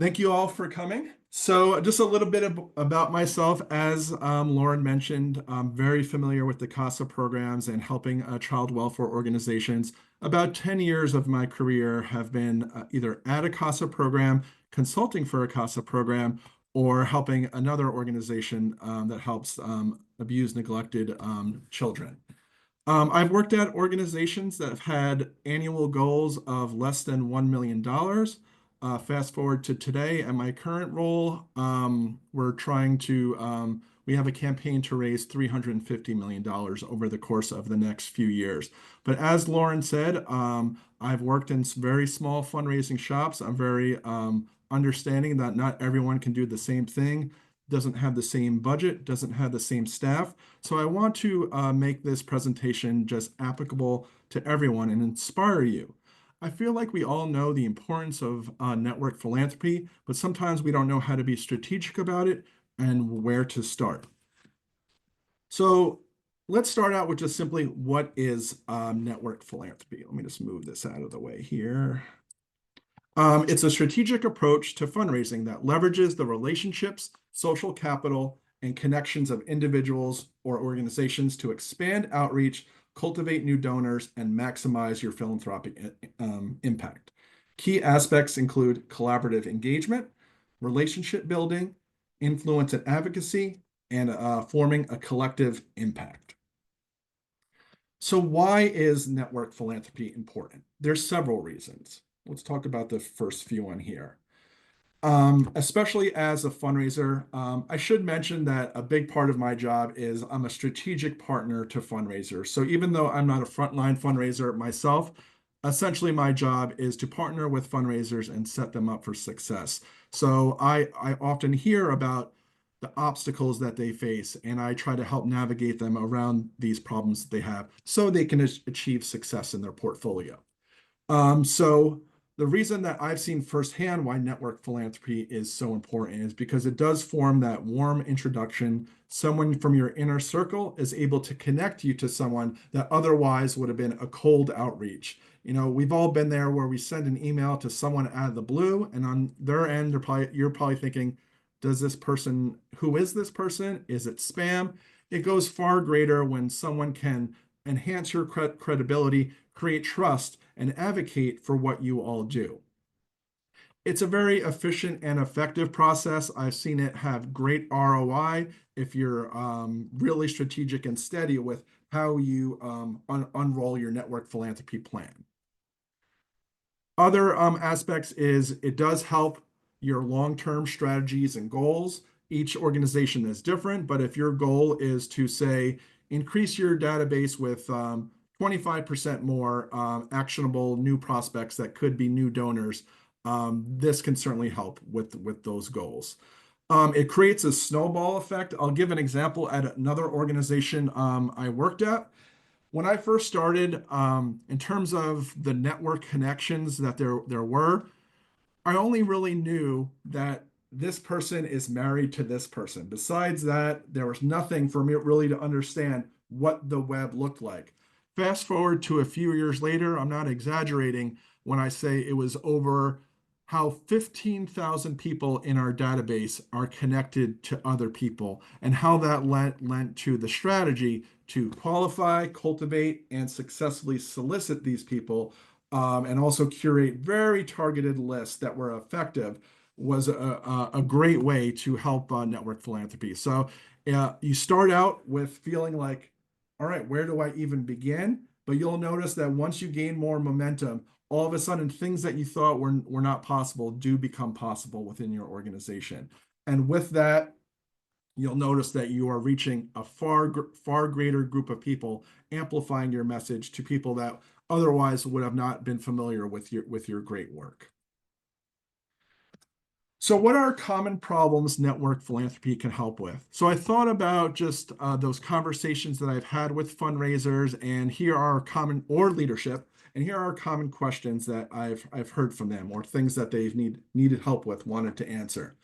Thank you all for coming. So, just a little bit about myself. As Lauren mentioned, I'm very familiar with the CASA programs and helping child welfare organizations. About 10 years of my career have been either at a CASA program, consulting for a CASA program, or helping another organization that helps abused, neglected children. I've worked at organizations that have had annual goals of less than $1 million. Fast forward to today and my current role, we have a campaign to raise $350 million over the course of the next few years. But as Lauren said, I've worked in very small fundraising shops. I'm very understanding that not everyone can do the same thing, doesn't have the same budget, doesn't have the same staff. So I want to make this presentation just applicable to everyone and inspire you. I feel like we all know the importance of network philanthropy, but sometimes we don't know how to be strategic about it and where to start. So let's start out with just simply what is network philanthropy. Let me just move this out of the way here. It's a strategic approach to fundraising that leverages the relationships, social capital, and connections of individuals or organizations to expand outreach, cultivate new donors, and maximize your philanthropic impact. Key aspects include collaborative engagement, relationship building, influence and advocacy, and forming a collective impact. So why is network philanthropy important? There's several reasons. Let's talk about the first few on here. Especially as a fundraiser, I should mention that a big part of my job is I'm a strategic partner to fundraisers. So even though I'm not a frontline fundraiser myself, essentially my job is to partner with fundraisers and set them up for success. So I often hear about the obstacles that they face, and I try to help navigate them around these problems that they have so they can achieve success in their portfolio. So the reason that I've seen firsthand why network philanthropy is so important is because it does form that warm introduction. Someone from your inner circle is able to connect you to someone that otherwise would have been a cold outreach. You know, we've all been there where we send an email to someone out of the blue, and on their end, you're probably thinking, who is this person? Is it spam? It goes far greater when someone can enhance your credibility, create trust, and advocate for what you all do. It's a very efficient and effective process. I've seen it have great ROI if you're really strategic and steady with how you unroll your network philanthropy plan. Other aspects is it does help your long-term strategies and goals. Each organization is different, but if your goal is to say, increase your database with 25% more actionable new prospects that could be new donors, this can certainly help with those goals. It creates a snowball effect. I'll give an example at another organization I worked at. When I first started, in terms of the network connections that there were, I only really knew that this person is married to this person. Besides that, there was nothing for me really to understand what the web looked like. Fast forward to a few years later, I'm not exaggerating when I say it was over how 15,000 people in our database are connected to other people, and how that lent to the strategy to qualify, cultivate, and successfully solicit these people, and also curate very targeted lists that were effective, was a great way to help network philanthropy. So you start out with feeling like, all right, where do I even begin? But you'll notice that once you gain more momentum, all of a sudden things that you thought were not possible do become possible within your organization. And with that, you'll notice that you are reaching a far greater group of people, amplifying your message to people that otherwise would have not been familiar with your great work. So what are common problems network philanthropy can help with? So I thought about just those conversations that I've had with fundraisers, and here are common, or leadership, and here are common questions that I've heard from them, or things that they've needed help with, wanted to answer.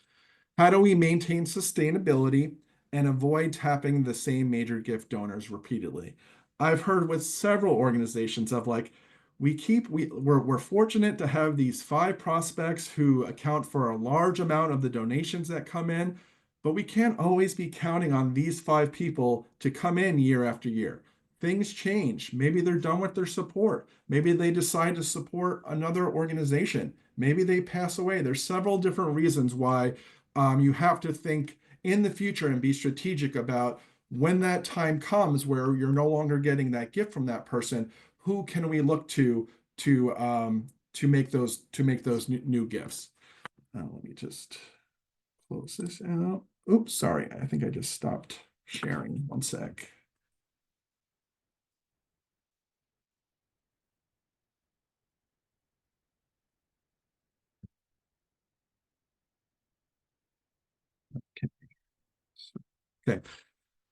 How do we maintain sustainability and avoid tapping the same major gift donors repeatedly? I've heard with several organizations of like, we're fortunate to have these five prospects who account for a large amount of the donations that come in, but we can't always be counting on these five people to come in year after year. Things change. Maybe they're done with their support. Maybe they decide to support another organization. Maybe they pass away. There's several different reasons why you have to think in the future and be strategic about when that time comes where you're no longer getting that gift from that person. Who can we look to make those new gifts? Let me just close this out. Oops, sorry. I think I just stopped sharing. One sec. Okay.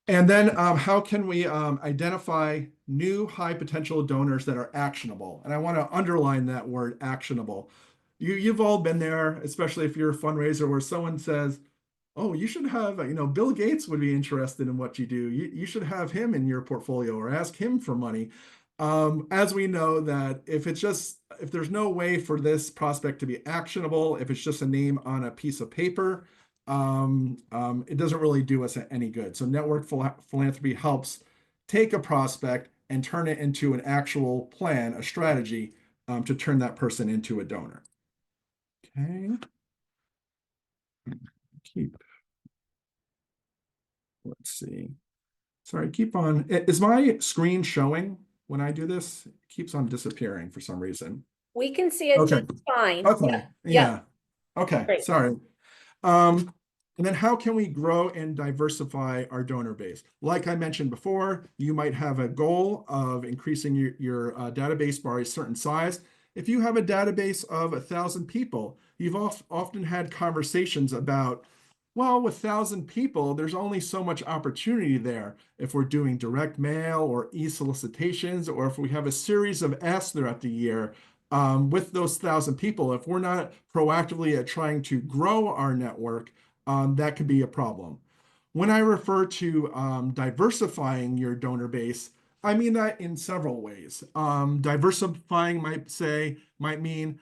And then how can we identify new high potential donors that are actionable? And I want to underline that word actionable. You've all been there, especially if you're a fundraiser where someone says, oh, you should have, Bill Gates would be interested in what you do. You should have him in your portfolio or ask him for money. As we know that if there's no way for this prospect to be actionable, if it's just a name on a piece of paper, it doesn't really do us any good. So network philanthropy helps take a prospect and turn it into an actual plan, a strategy to turn that person into a donor. Okay. Keep. Let's see. Sorry, keep on. Is my screen showing when I do this? It keeps on disappearing for some reason. We can see it Okay. just fine. Okay. Yeah. Okay. Great. Sorry. And then how can we grow and diversify our donor base? Like I mentioned before, you might have a goal of increasing your database by a certain size. If you have a database of 1,000 people, you've often had conversations about, well, with 1,000 people, there's only so much opportunity there. If we're doing direct mail or e-solicitations, or if we have a series of asks throughout the year, with those 1,000 people, if we're not proactively at trying to grow our network, that could be a problem. When I refer to diversifying your donor base, I mean that in several ways. Diversifying might mean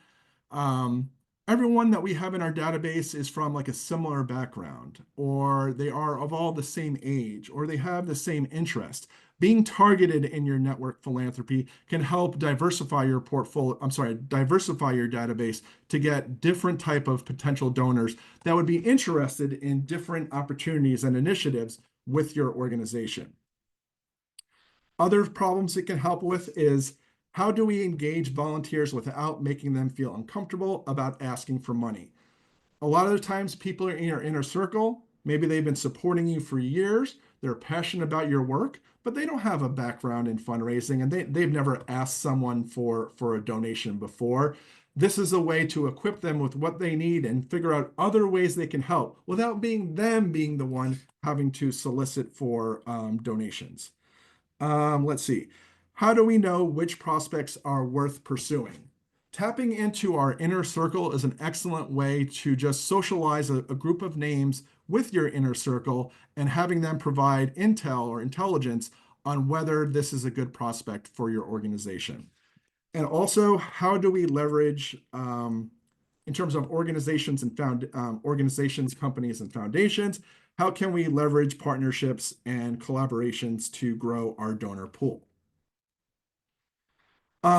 um, everyone that we have in our database is from like a similar background, or they are of all the same age, or they have the same interest. Being targeted in your network philanthropy can help diversify your portfolio. I'm sorry, diversify your database to get different type of potential donors that would be interested in different opportunities and initiatives with your organization. Other problems it can help with is how do we engage volunteers without making them feel uncomfortable about asking for money? A lot of the times people are in your inner circle. Maybe they've been supporting you for years. They're passionate about your work, but they don't have a background in fundraising and they've never asked someone for a donation before. This is a way to equip them with what they need and figure out other ways they can help without being the one having to solicit for donations. Let's see. How do we know which prospects are worth pursuing? Tapping into our inner circle is an excellent way to just socialize a group of names with your inner circle and having them provide intel or intelligence on whether this is a good prospect for your organization. And also, how do we leverage, in terms of organizations and organizations, companies, and foundations, how can we leverage partnerships and collaborations to grow our donor pool?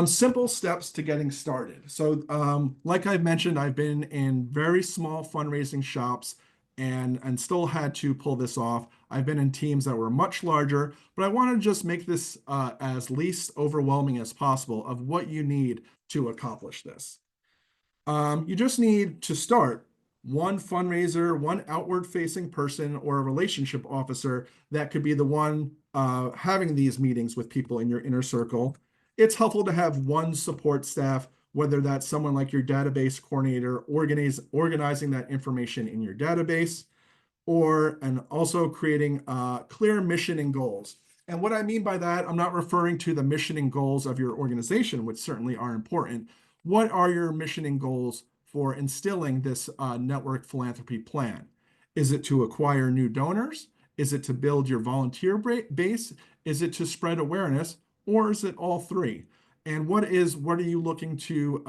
Simple steps to getting started. So, like I've mentioned, I've been in very small fundraising shops and still had to pull this off. I've been in teams that were much larger, but I want to just make this as least overwhelming as possible of what you need to accomplish this. You just need to start one fundraiser, one outward facing person, or a relationship officer that could be the one having these meetings with people in your inner circle. It's helpful to have one support staff, whether that's someone like your database coordinator organizing that information in your database, and also creating clear mission and goals. And what I mean by that, I'm not referring to the mission and goals of your organization, which certainly are important. What are your mission and goals for instilling this network philanthropy plan? Is it to acquire new donors? Is it to build your volunteer base? Is it to spread awareness? Or is it all three? and what are you looking to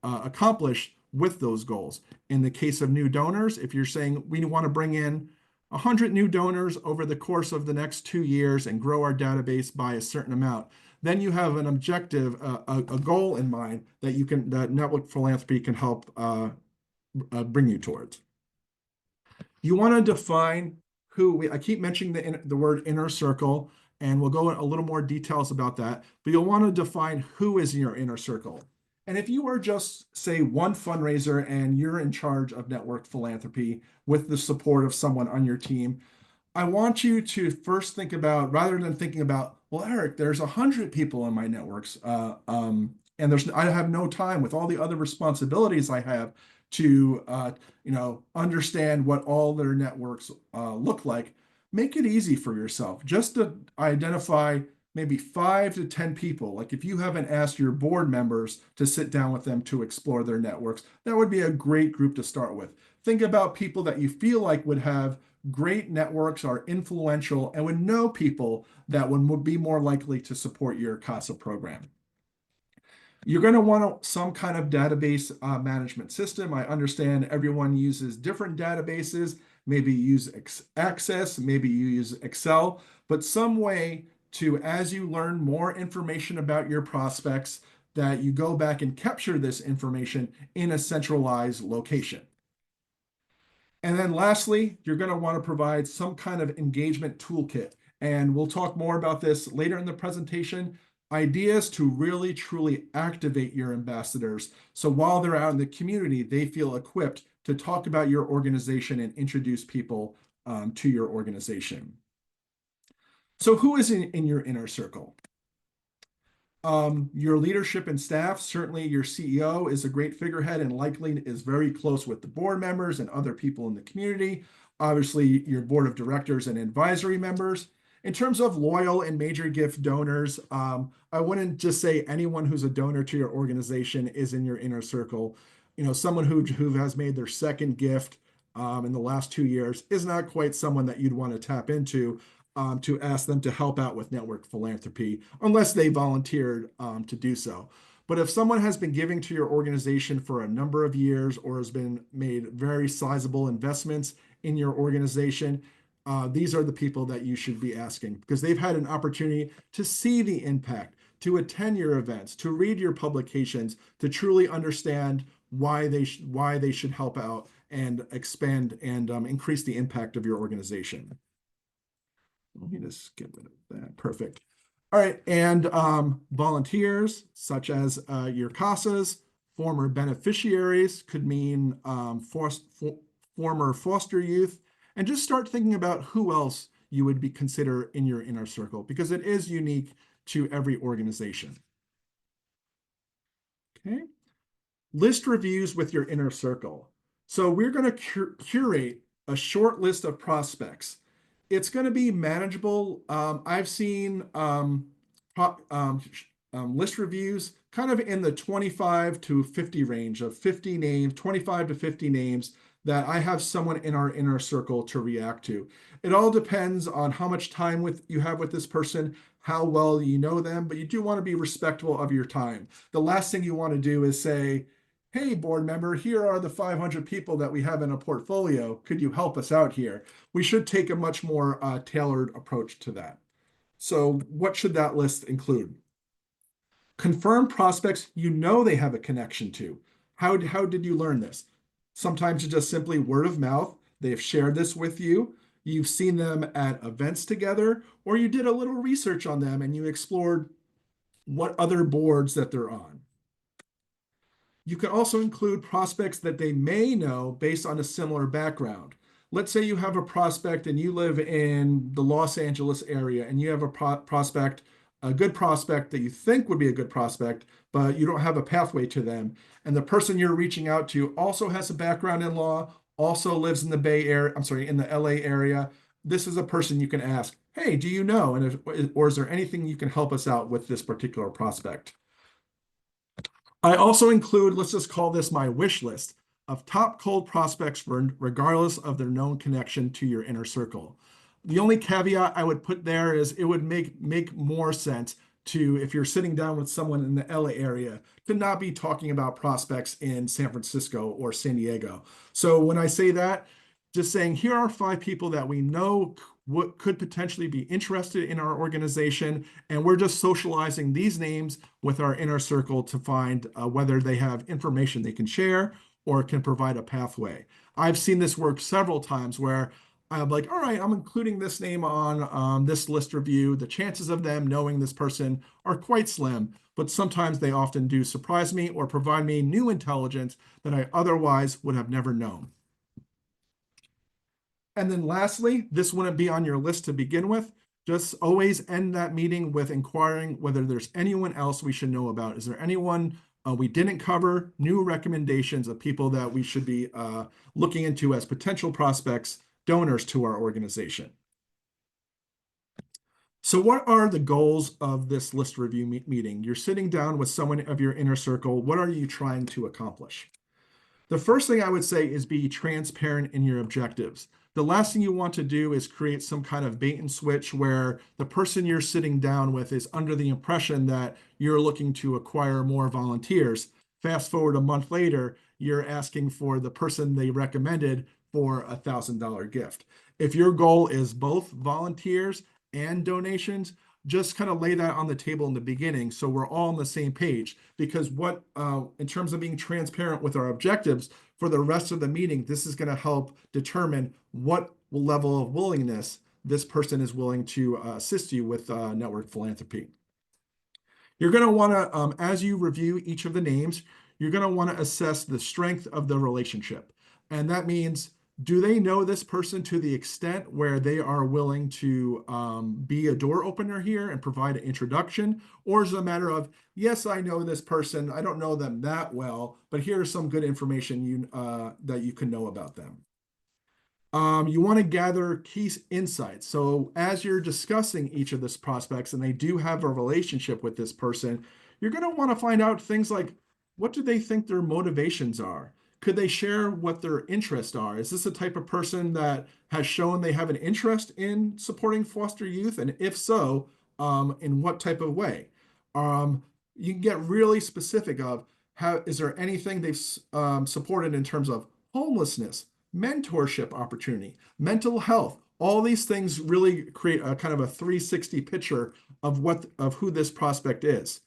accomplish with those goals? In the case of new donors, if you're saying we want to bring in 100 new donors over the course of the next 2 years and grow our database by a certain amount, then you have an objective, a goal in mind that network philanthropy can help bring you towards. You want to define I keep mentioning the word inner circle, and we'll go in a little more details about that, but you'll want to define who is in your inner circle. And if you are just, say, one fundraiser and you're in charge of network philanthropy with the support of someone on your team, I want you to first think about, rather than thinking about, well, Eric, there's 100 people in my networks, and I have no time with all the other responsibilities I have to, understand what all their networks look like. Make it easy for yourself. Just to identify maybe 5 to 10 people. Like if you haven't asked your board members to sit down with them to explore their networks, that would be a great group to start with. Think about people that you feel like would have great networks, are influential, and would know people that would be more likely to support your CASA program. You're going to want some kind of database management system. I understand everyone uses different databases. Maybe you use Access, maybe you use Excel, but some way to, as you learn more information about your prospects, that you go back and capture this information in a centralized location. And then lastly, you're going to want to provide some kind of engagement toolkit. And we'll talk more about this later in the presentation. Ideas to really, truly activate your ambassadors. So while they're out in the community, they feel equipped to talk about your organization and introduce people to your organization. So who is in your inner circle? Your leadership and staff, certainly your CEO is a great figurehead and likely is very close with the board members and other people in the community. Obviously, your board of directors and advisory members. In terms of loyal and major gift donors, I wouldn't just say anyone who's a donor to your organization is in your inner circle. Someone who has made their second gift in the last 2 years is not quite someone that you'd want to tap into to ask them to help out with network philanthropy, unless they volunteered to do so. But if someone has been giving to your organization for a number of years or has been made very sizable investments in your organization, these are the people that you should be asking because they've had an opportunity to see the impact, to attend your events, to read your publications, to truly understand why they should help out and expand and increase the impact of your organization. Let me just get rid of that. Perfect. All right. And volunteers, such as your CASAs, former beneficiaries, could mean former foster youth, and just start thinking about who else you would consider in your inner circle, because it is unique to every organization. Okay. List reviews with your inner circle. So we're going to curate a short list of prospects. It's going to be manageable. I've seen list reviews kind of in the 25 to 50 range of 50 names, 25 to 50 names that I have someone in our inner circle to react to. It all depends on how much time you have with this person, how well you know them, but you do want to be respectful of your time. The last thing you want to do is say, hey, board member, here are the 500 people that we have in a portfolio. Could you help us out here? We should take a much more tailored approach to that. So what should that list include? Confirm prospects you know they have a connection to. How did you learn this? Sometimes it's just simply word of mouth. They've shared this with you. You've seen them at events together, or you did a little research on them and you explored what other boards that they're on. You can also include prospects that they may know based on a similar background. Let's say you have a prospect and you live in the Los Angeles area and you have a good prospect that you think would be a good prospect, but you don't have a pathway to them. And the person you're reaching out to also has a background in law, also lives in the in the LA area. This is a person you can ask, hey, do you know? Or is there anything you can help us out with this particular prospect? I also include, let's just call this my wish list of top cold prospects regardless of their known connection to your inner circle. The only caveat I would put there is it would make more sense to, if you're sitting down with someone in the LA area, to not be talking about prospects in San Francisco or San Diego. So when I say that, just saying, here are 5 people that we know what could potentially be interested in our organization, and we're just socializing these names with our inner circle to find whether they have information they can share or can provide a pathway. I've seen this work several times where I'm like, all right, I'm including this name on this list review. The chances of them knowing this person are quite slim, but sometimes they often do surprise me or provide me new intelligence that I otherwise would have never known. And then lastly, this wouldn't be on your list to begin with. Just always end that meeting with inquiring whether there's anyone else we should know about. Is there anyone we didn't cover, new recommendations of people that we should be looking into as potential prospects, donors to our organization? So what are the goals of this list review meeting? You're sitting down with someone of your inner circle. What are you trying to accomplish? The first thing I would say is be transparent in your objectives. The last thing you want to do is create some kind of bait and switch where the person you're sitting down with is under the impression that you're looking to acquire more volunteers. Fast forward a month later, you're asking for the person they recommended for a $1,000 gift. If your goal is both volunteers and donations, just kind of lay that on the table in the beginning so we're all on the same page. Because what, in terms of being transparent with our objectives for the rest of the meeting, this is going to help determine what level of willingness this person is willing to assist you with network philanthropy. You're going to want to, as you review each of the names, you're going to want to assess the strength of the relationship. And that means, do they know this person to the extent where they are willing to be a door opener here and provide an introduction? Or is it a matter of, yes, I know this person, I don't know them that well, but here's some good information that you can know about them. You want to gather key insights. So as you're discussing each of these prospects and they do have a relationship with this person, you're going to want to find out things like, what do they think their motivations are? Could they share what their interests are? Is this a type of person that has shown they have an interest in supporting foster youth? And if so, in what type of way? You can get really specific of is there anything they've supported in terms of homelessness, mentorship opportunity, mental health. All these things really create a kind of a 360 picture of who this prospect is.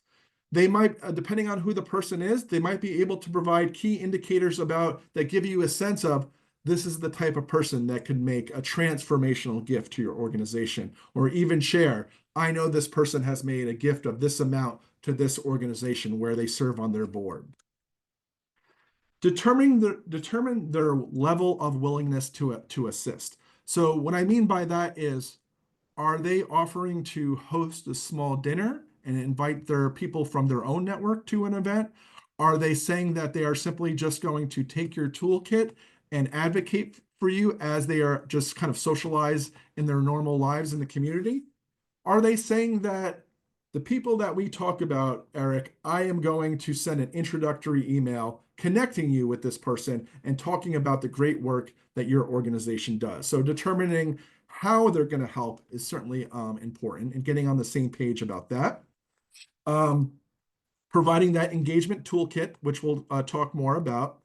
They might, depending on who the person is, they might be able to provide key indicators about that give you a sense of this is the type of person that could make a transformational gift to your organization, or even share, I know this person has made a gift of this amount to this organization where they serve on their board. Determine their level of willingness to assist. So what I mean by that is, are they offering to host a small dinner and invite their people from their own network to an event? Are they saying that they are simply just going to take your toolkit and advocate for you as they are just kind of socialize in their normal lives in the community? Are they saying that the people that we talk about, Eric, I am going to send an introductory email connecting you with this person and talking about the great work that your organization does? So determining how they're going to help is certainly important, and getting on the same page about that. Providing that engagement toolkit, which we'll talk more about,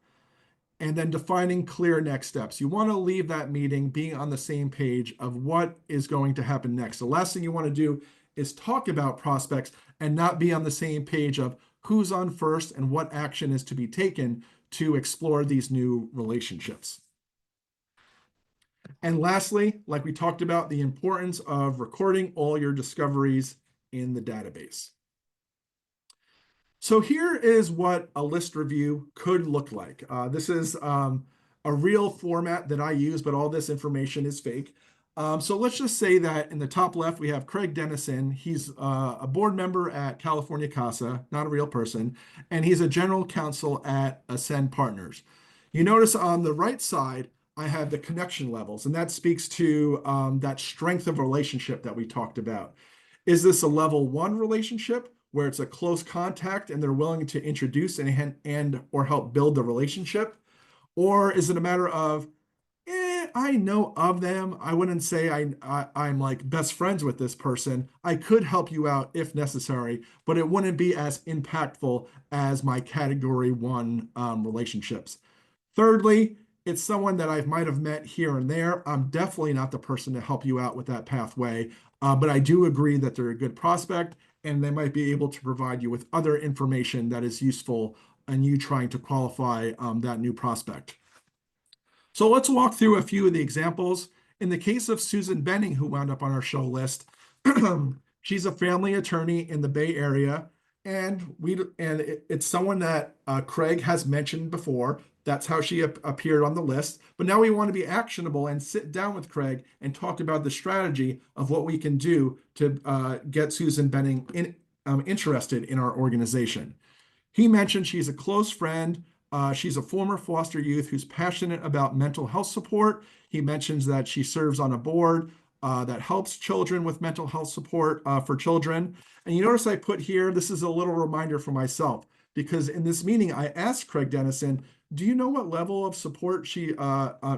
and then defining clear next steps. You want to leave that meeting being on the same page of what is going to happen next. The last thing you want to do is talk about prospects and not be on the same page of who's on first and what action is to be taken to explore these new relationships. And lastly, like we talked about, the importance of recording all your discoveries in the database. So here is what a list review could look like. This is a real format that I use, but all this information is fake. So let's just say that in the top left, we have Craig Dennison. He's a board member at California CASA, not a real person, and he's a general counsel at Ascend Partners. You notice on the right side, I have the connection levels, and that speaks to that strength of relationship that we talked about. Is this a level 1 relationship where it's a close contact and they're willing to introduce and or help build the relationship? Or is it a matter of, I know of them. I wouldn't say I'm like best friends with this person. I could help you out if necessary, but it wouldn't be as impactful as my category one relationships. Thirdly, it's someone that I might have met here and there. I'm definitely not the person to help you out with that pathway, but I do agree that they're a good prospect and they might be able to provide you with other information that is useful in you trying to qualify that new prospect. So let's walk through a few of the examples. In the case of Susan Benning, who wound up on our show list, she's a family attorney in the Bay Area, and it's someone that Craig has mentioned before. That's how she appeared on the list. But now we want to be actionable and sit down with Craig and talk about the strategy of what we can do to get Susan Benning interested in our organization. He mentioned she's a close friend. She's a former foster youth who's passionate about mental health support. He mentions that she serves on a board that helps children with mental health support for children. And you notice I put here, this is a little reminder for myself, because in this meeting, I asked Craig Dennison, do you know what level of support she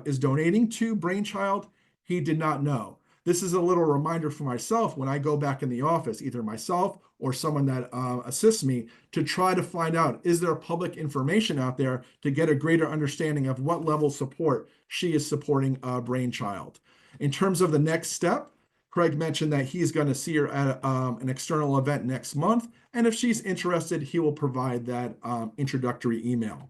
is donating to Brainchild? He did not know. This is a little reminder for myself when I go back in the office, either myself or someone that assists me, to try to find out, is there public information out there to get a greater understanding of what level support she is supporting Brainchild. In terms of the next step, Craig mentioned that he's going to see her at an external event next month, and if she's interested, he will provide that introductory email.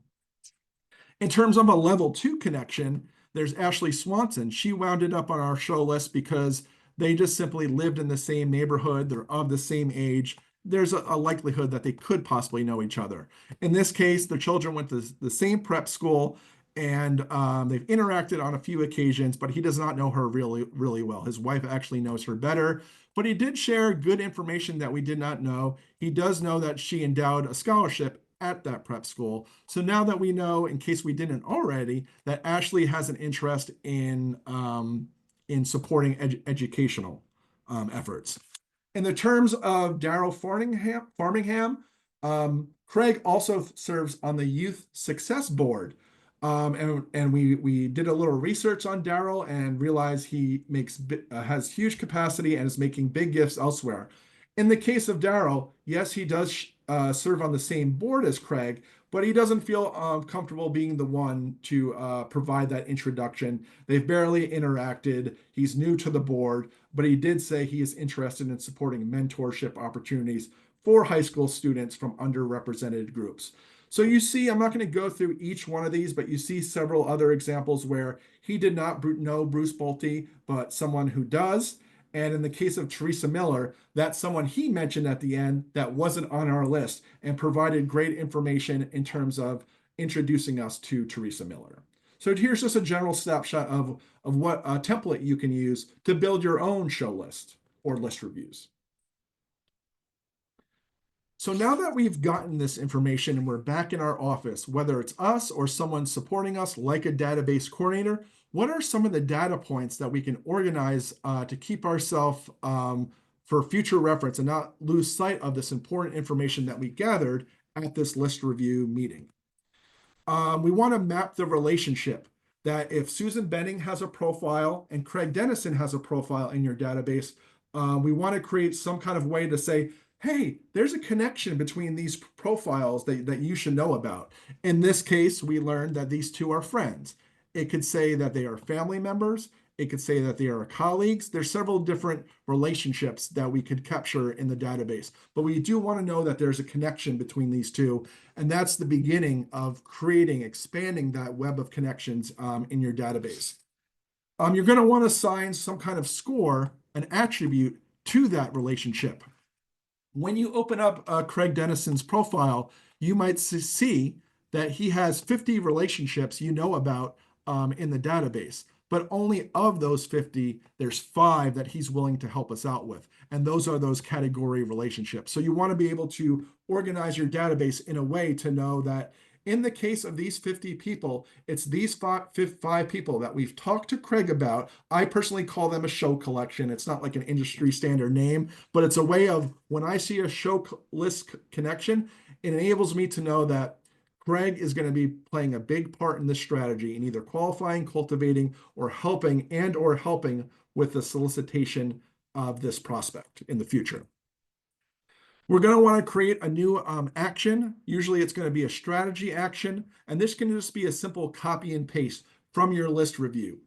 In terms of a level two connection, there's Ashley Swanson. She wound up on our show list because they just simply lived in the same neighborhood. They're of the same age. There's a likelihood that they could possibly know each other. In this case, the children went to the same prep school and they've interacted on a few occasions, but he does not know her really, really well. His wife actually knows her better, but he did share good information that we did not know. He does know that she endowed a scholarship at that prep school. So now that we know, in case we didn't already, that Ashley has an interest in supporting educational efforts. In the terms of Daryl Farmingham, Craig also serves on the Youth Success Board. And we did a little research on Daryl and realized he has huge capacity and is making big gifts elsewhere. In the case of Daryl, yes, he does serve on the same board as Craig, but he doesn't feel comfortable being the one to provide that introduction. They've barely interacted. He's new to the board, but he did say he is interested in supporting mentorship opportunities for high school students from underrepresented groups. So you see, I'm not going to go through each one of these, but you see several other examples where he did not know Bruce Bolte, but someone who does. And in the case of Teresa Miller, that's someone he mentioned at the end that wasn't on our list and provided great information in terms of introducing us to Teresa Miller. So here's just a general snapshot of what template you can use to build your own show list or list reviews. So now that we've gotten this information and we're back in our office, whether it's us or someone supporting us like a database coordinator, what are some of the data points that we can organize to keep ourselves for future reference and not lose sight of this important information that we gathered at this list review meeting? We want to map the relationship that if Susan Benning has a profile and Craig Dennison has a profile in your database, we want to create some kind of way to say, hey, there's a connection between these profiles that you should know about. In this case, we learned that these two are friends. It could say that they are family members. It could say that they are colleagues. There's several different relationships that we could capture in the database, but we do want to know that there's a connection between these two. And that's the beginning of expanding that web of connections in your database. You're going to want to assign some kind of score, an attribute to that relationship. When you open up Craig Dennison's profile, you might see that he has 50 relationships you know about in the database, but only of those 50, there's 5 that he's willing to help us out with. And those are those category relationships. So you want to be able to organize your database in a way to know that in the case of these 50 people, it's these five people that we've talked to Craig about. I personally call them a show collection. It's not like an industry standard name, but it's a way of when I see a show list connection, it enables me to know that Craig is going to be playing a big part in this strategy in either qualifying, cultivating, or helping with the solicitation of this prospect in the future. We're going to want to create a new action. Usually it's going to be a strategy action, and this can just be a simple copy and paste from your list review.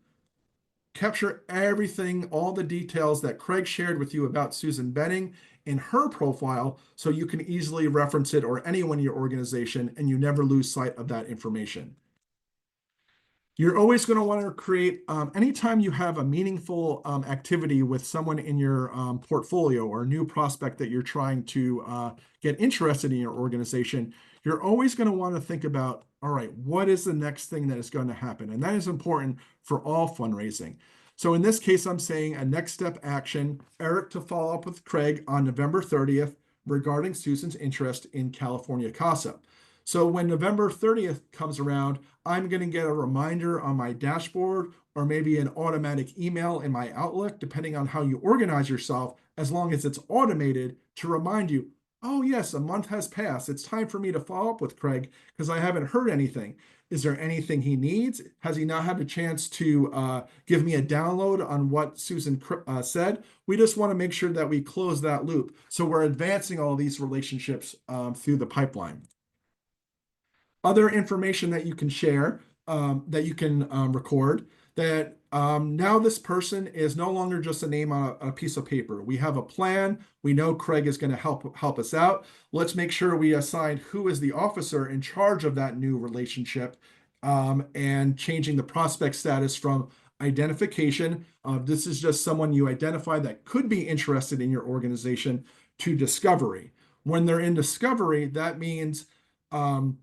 Capture everything, all the details that Craig shared with you about Susan Benning in her profile so you can easily reference it or anyone in your organization and you never lose sight of that information. You're always going to want to create, anytime you have a meaningful activity with someone in your portfolio or a new prospect that you're trying to get interested in your organization, you're always going to want to think about, all right, what is the next thing that is going to happen? And that is important for all fundraising. So in this case, I'm saying a next step action, Eric to follow up with Craig on November 30th regarding Susan's interest in California CASA. So when November 30th comes around, I'm going to get a reminder on my dashboard or maybe an automatic email in my Outlook, depending on how you organize yourself, as long as it's automated to remind you, oh, yes, a month has passed. It's time for me to follow up with Craig because I haven't heard anything. Is there anything he needs? Has he not had a chance to give me a download on what Susan said? We just want to make sure that we close that loop. So we're advancing all these relationships through the pipeline. Other information that you can share, that you can record, that now this person is no longer just a name on a piece of paper. We have a plan. We know Craig is going to help us out. Let's make sure we assign who is the officer in charge of that new relationship, and changing the prospect status from identification. This is just someone you identify that could be interested in your organization to discovery. When they're in discovery, that means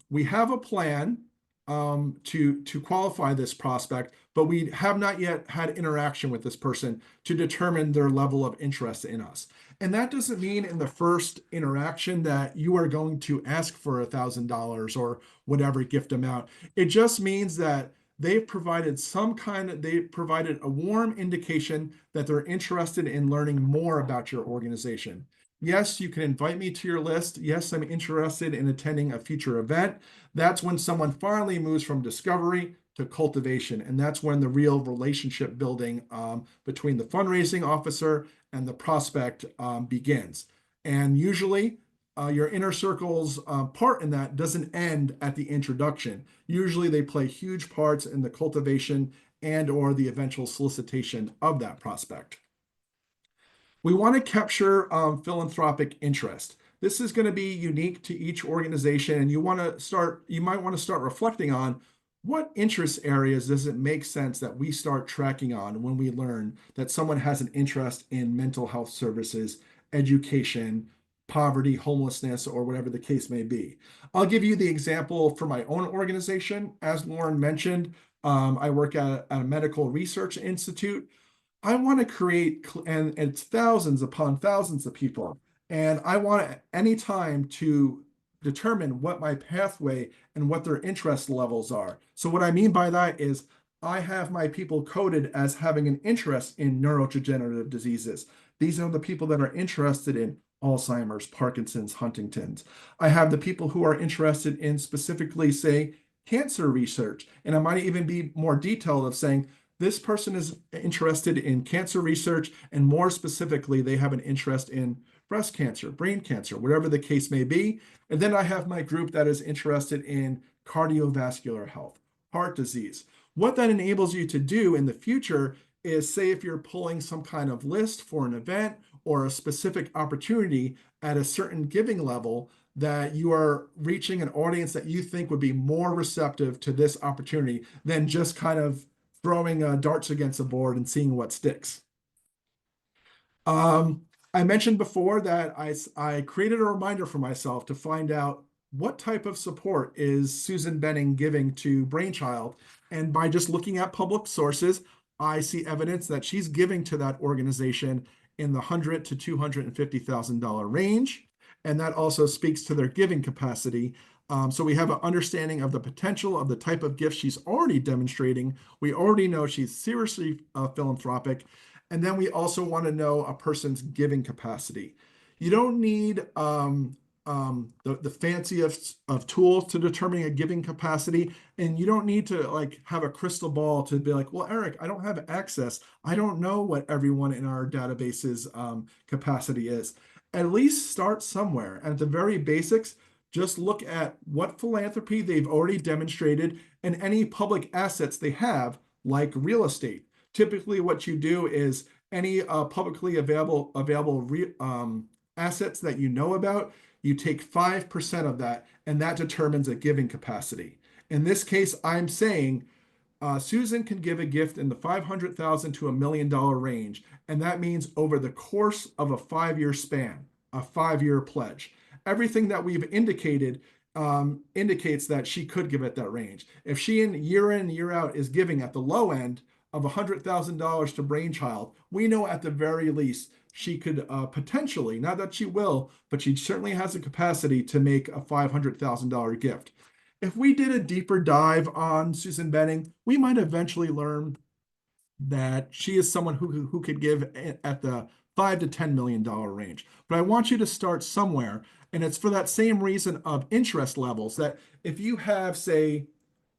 we have a plan to qualify this prospect, but we have not yet had interaction with this person to determine their level of interest in us. And that doesn't mean in the first interaction that you are going to ask for $1,000 or whatever gift amount. It just means that they've provided a warm indication that they're interested in learning more about your organization. Yes, you can invite me to your list. Yes, I'm interested in attending a future event. That's when someone finally moves from discovery to cultivation. And that's when the real relationship building between the fundraising officer and the prospect begins. And usually your inner circle's part in that doesn't end at the introduction. Usually they play huge parts in the cultivation and or the eventual solicitation of that prospect. We want to capture philanthropic interest. This is going to be unique to each organization, and you might want to start reflecting on what interest areas does it make sense that we start tracking on when we learn that someone has an interest in mental health services, education, poverty, homelessness, or whatever the case may be. I'll give you the example for my own organization. As Lauren mentioned, I work at a medical research institute. I want to create, and it's thousands upon thousands of people. And I want any time to determine what my pathway and what their interest levels are. So what I mean by that is I have my people coded as having an interest in neurodegenerative diseases. These are the people that are interested in Alzheimer's, Parkinson's, Huntington's. I have the people who are interested in specifically, say, cancer research. And I might even be more detailed of saying, this person is interested in cancer research, and more specifically, they have an interest in breast cancer, brain cancer, whatever the case may be. And then I have my group that is interested in cardiovascular health, heart disease. What that enables you to do in the future is, say, if you're pulling some kind of list for an event or a specific opportunity at a certain giving level, that you are reaching an audience that you think would be more receptive to this opportunity than just kind of throwing darts against a board and seeing what sticks. I mentioned before that I created a reminder for myself to find out what type of support is Susan Benning giving to Brainchild. And by just looking at public sources, I see evidence that she's giving to that organization in the $100,000 to $250,000 range. And that also speaks to their giving capacity. So we have an understanding of the potential of the type of gift she's already demonstrating. We already know she's seriously philanthropic. And then we also want to know a person's giving capacity. You don't need the fancy of tools to determining a giving capacity. And you don't need to like have a crystal ball to be like, well, Eric, I don't have access. I don't know what everyone in our database's capacity is. At least start somewhere. And at the very basics, just look at what philanthropy they've already demonstrated and any public assets they have, like real estate. Typically, what you do is any publicly available assets that you know about, you take 5% of that, and that determines a giving capacity. In this case, I'm saying Susan can give a gift in the 500,000 to $1 million range, and that means over the course of a 5-year span, a 5-year pledge. Everything that we've indicated indicates that she could give at that range. If she in year out is giving at the low end of $100,000 to Brainchild, we know at the very least she could potentially, not that she will, but she certainly has the capacity to make a $500,000 gift. If we did a deeper dive on Susan Benning, we might eventually learn that she is someone who could give at the $5 to $10 million range. But I want you to start somewhere. And it's for that same reason of interest levels that if you have, say,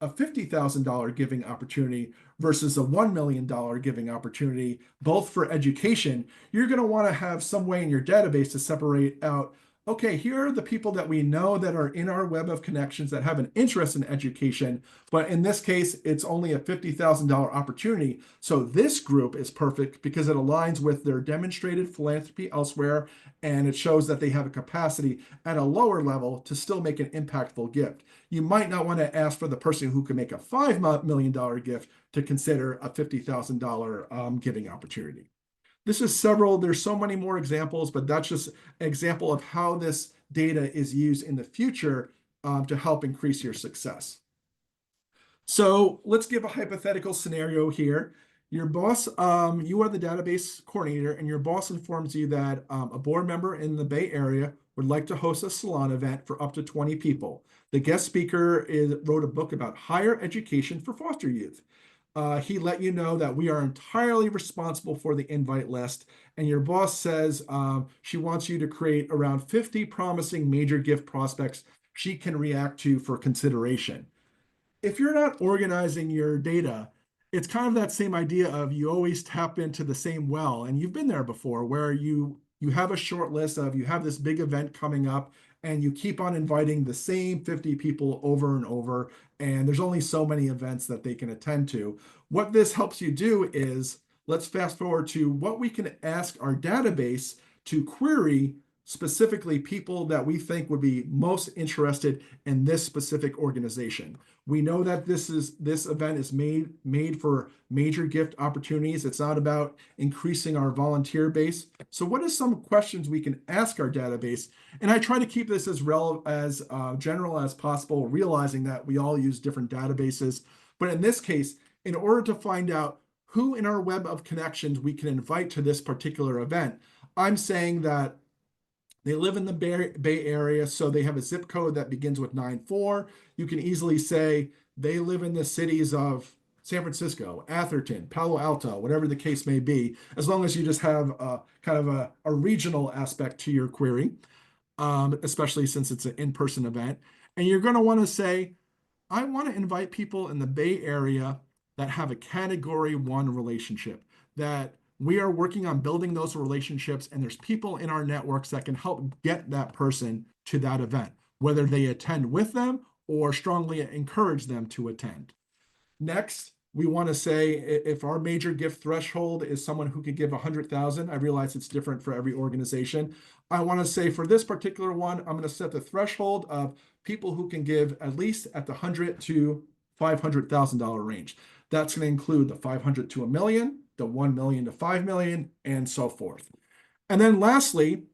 a $50,000 giving opportunity versus a $1 million giving opportunity, both for education, you're going to want to have some way in your database to separate out, okay, here are the people that we know that are in our web of connections that have an interest in education, but in this case, it's only a $50,000 opportunity. So this group is perfect because it aligns with their demonstrated philanthropy elsewhere, and it shows that they have a capacity at a lower level to still make an impactful gift. You might not want to ask for the person who can make a $5 million gift to consider a $50,000 giving opportunity. There's so many more examples, but that's just an example of how this data is used in the future to help increase your success. So let's give a hypothetical scenario here. Your boss, you are the database coordinator, and your boss informs you that a board member in the Bay Area would like to host a salon event for up to 20 people. The guest speaker wrote a book about higher education for foster youth. He let you know that we are entirely responsible for the invite list, and your boss says she wants you to create around 50 promising major gift prospects she can react to for consideration. If you're not organizing your data, it's kind of that same idea of you always tap into the same well, and you've been there before where you have a short list of you have this big event coming up and you keep on inviting the same 50 people over and over, and there's only so many events that they can attend to. What this helps you do is let's fast forward to what we can ask our database to query specifically people that we think would be most interested in this specific organization. We know that this event is made for major gift opportunities. It's not about increasing our volunteer base. So what are some questions we can ask our database? And I try to keep this as general as possible, realizing that we all use different databases. But in this case, in order to find out who in our web of connections we can invite to this particular event, I'm saying that they live in the Bay Area, so they have a zip code that begins with 94. You can easily say they live in the cities of San Francisco, Atherton, Palo Alto, whatever the case may be, as long as you just have kind of a regional aspect to your query, especially since it's an in-person event. And you're going to want to say, I want to invite people in the Bay Area that have a Category 1 relationship, that we are working on building those relationships, and there's people in our networks that can help get that person to that event, whether they attend with them or strongly encourage them to attend. Next, we want to say if our major gift threshold is someone who could give 100,000, I realize it's different for every organization. I want to say for this particular one, I'm going to set the threshold of people who can give at least at the $100,000 to $500,000 range. That's going to include the 500 to $1 million, the 1 million to 5 million, and so forth. And then lastly,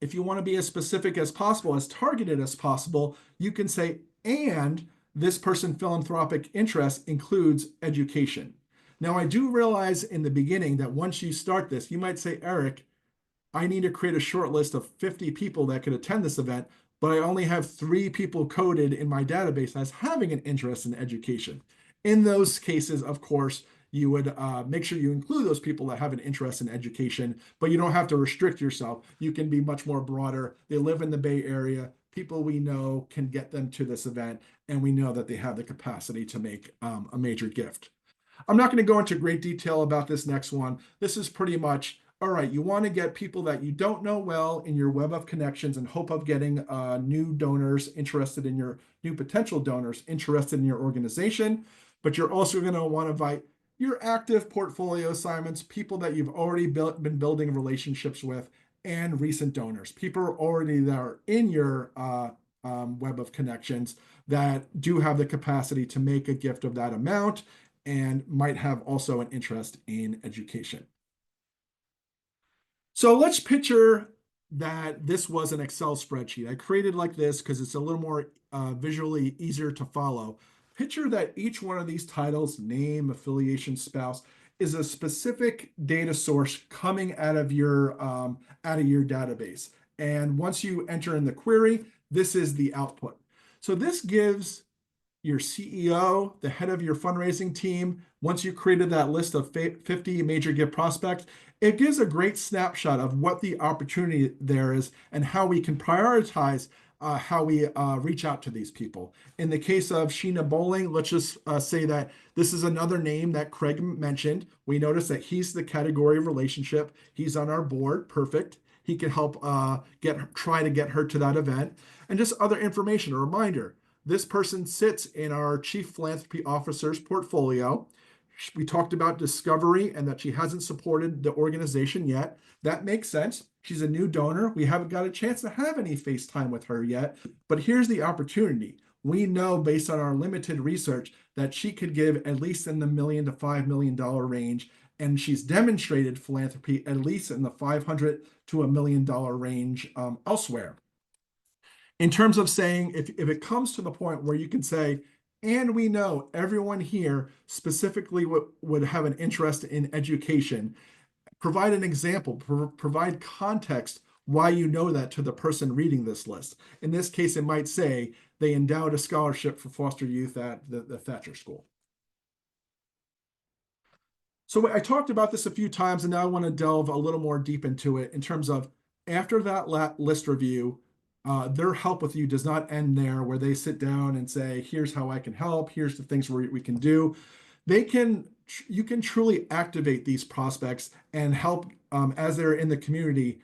if you want to be as specific as possible, as targeted as possible, you can say, and this person's philanthropic interest includes education. Now, I do realize in the beginning that once you start this, you might say, Eric, I need to create a short list of 50 people that could attend this event, but I only have 3 people coded in my database as having an interest in education. In those cases, of course, you would make sure you include those people that have an interest in education, but you don't have to restrict yourself. You can be much more broader. They live in the Bay Area. People we know can get them to this event, and we know that they have the capacity to make a major gift. I'm not going to go into great detail about this next one. This is pretty much, all right, you want to get people that you don't know well in your web of connections and hope of getting new donors interested in your new potential donors interested in your organization. But you're also going to want to invite your active portfolio assignments, people that you've already been building relationships with, and recent donors, people already that are in your web of connections that do have the capacity to make a gift of that amount and might have also an interest in education. So let's picture that this was an Excel spreadsheet. I created like this because it's a little more visually easier to follow. Picture that each one of these titles, name, affiliation, spouse, is a specific data source coming out of your database. And once you enter in the query, this is the output. So this gives your CEO, the head of your fundraising team, once you created that list of 50 major gift prospects, it gives a great snapshot of what the opportunity there is and how we can prioritize how we reach out to these people. In the case of Sheena Bowling, let's just say that this is another name that Craig mentioned. We noticed that he's the category of relationship. He's on our board. Perfect. He can help try to get her to that event. And just other information, a reminder, this person sits in our Chief Philanthropy Officer's portfolio. We talked about discovery and that she hasn't supported the organization yet. That makes sense. She's a new donor. We haven't got a chance to have any FaceTime with her yet, but here's the opportunity. We know based on our limited research that she could give at least in the $1 million to $5 million range, and she's demonstrated philanthropy at least in the $500 to $1 million range elsewhere. In terms of saying, if it comes to the point where you can say, and we know everyone here specifically would have an interest in education, provide an example, provide context why you know that to the person reading this list. In this case, it might say they endowed a scholarship for foster youth at the Thatcher School. So I talked about this a few times, and now I want to delve a little more deep into it in terms of after that list review, their help with you does not end there where they sit down and say, here's how I can help, here's the things we can do. You can truly activate these prospects and help as they're in the community,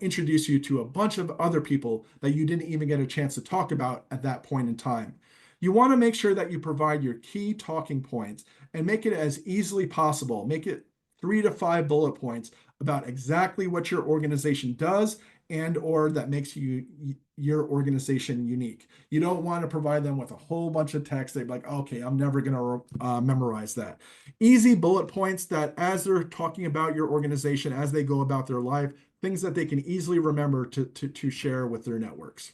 introduce you to a bunch of other people that you didn't even get a chance to talk about at that point in time. You want to make sure that you provide your key talking points and make it as easily possible. Make it 3 to 5 bullet points about exactly what your organization does and or that makes your organization unique. You don't want to provide them with a whole bunch of text. They're like, okay, I'm never going to memorize that. Easy bullet points that as they're talking about your organization, as they go about their life, things that they can easily remember to share with their networks.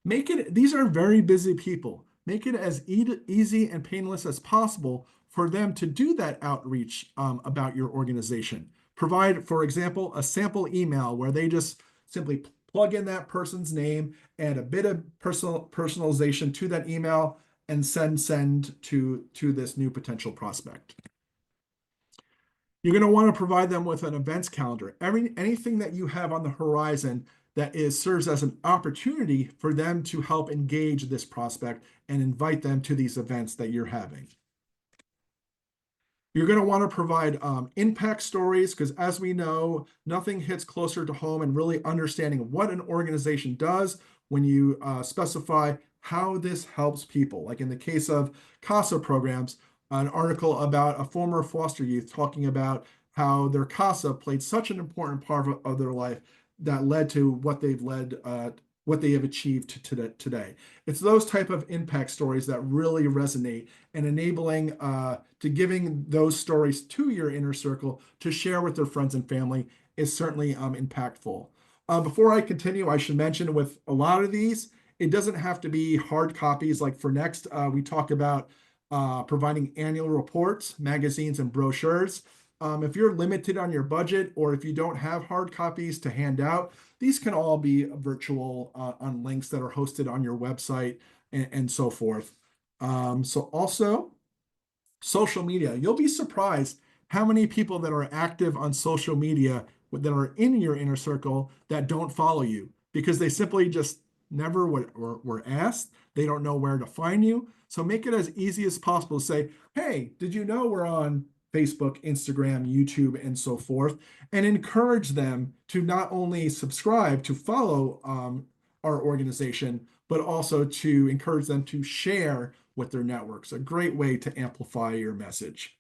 These are very busy people. Make it as easy and painless as possible for them to do that outreach about your organization. Provide, for example, a sample email where they just simply plug in that person's name, add a bit of personalization to that email, and send to this new potential prospect. You're going to want to provide them with an events calendar. Anything that you have on the horizon that serves as an opportunity for them to help engage this prospect and invite them to these events that you're having. You're going to want to provide impact stories because, as we know, nothing hits closer to home and really understanding what an organization does when you specify how this helps people. Like in the case of CASA programs, an article about a former foster youth talking about how their CASA played such an important part of their life that led to what what they have achieved today. It's those type of impact stories that really resonate, and enabling to giving those stories to your inner circle to share with their friends and family is certainly impactful. Before I continue, I should mention with a lot of these, it doesn't have to be hard copies. Like for next, we talk about providing annual reports, magazines, and brochures. If you're limited on your budget or if you don't have hard copies to hand out, these can all be virtual on links that are hosted on your website and so forth. So also, Social media. You'll be surprised how many people that are active on social media that are in your inner circle that don't follow you because they simply just never were asked. They don't know where to find you. So make it as easy as possible to say, hey, did you know we're on Facebook, Instagram, YouTube, and so forth? And encourage them to not only subscribe, to follow our organization, but also to encourage them to share with their networks. A great way to amplify your message.